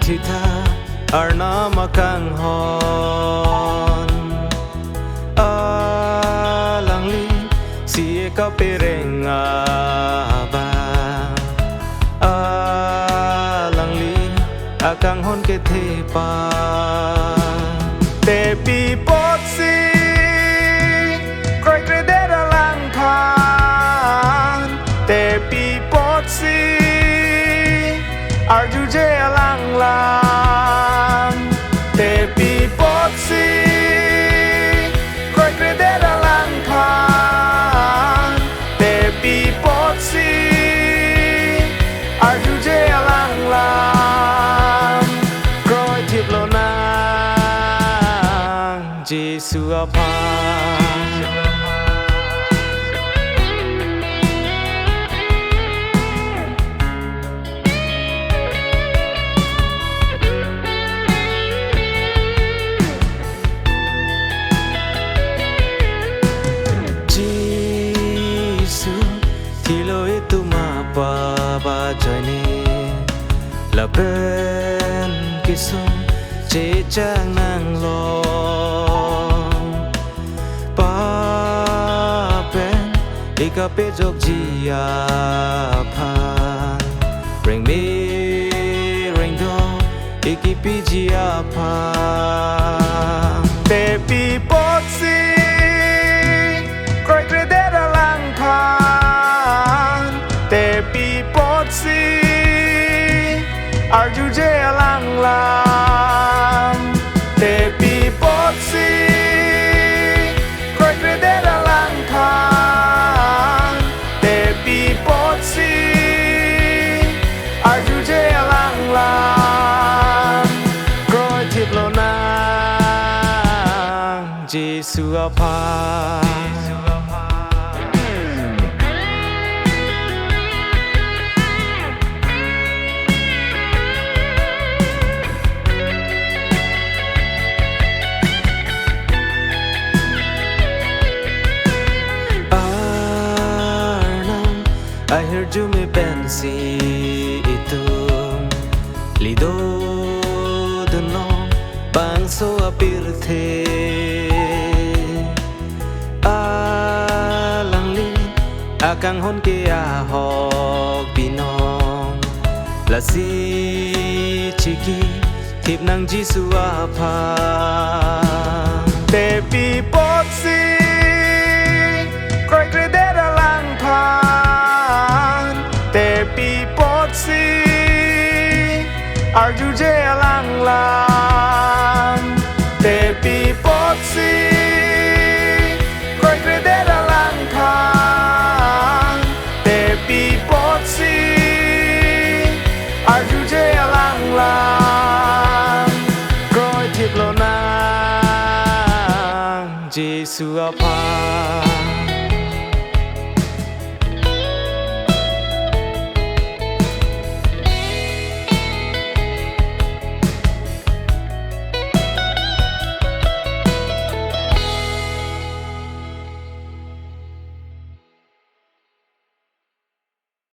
Tita Arna makang hon Alang li siye ka pereng aba Alang li akang hon ke thepa Te pi pot si Kroi kre de da lang khan Te pi pot si Arju je alang lang Te pi pot si Kroi kre de da lang khan Te pi pot si Arju je alang lang Kroi thip lo nang Jesu apa Ba jane la ben kisong che chang nang lo pa pen ika pe jok ji ya phan ring me ring do iki pi ji ya phan te pi pot si kroi kre de da lang phan te pi si Arju je alang lang Te pi pot si Kroi kre de da lang khan Te pi pot si Arju je alang lang Kroi thip lo nang Jesu apa I heard you me pensi itung lido dunong bangso apirthe alang li akang hon ke ahok binong la si chiki thip nang Jesu apa te pi pot si kroi kre de da lang pha Te pi pot si Arju je alang lang Te pi pot si Kroi kre de da lang khan Te pi pot si Arju je alang lang Kroi thip lo nang Jesu apa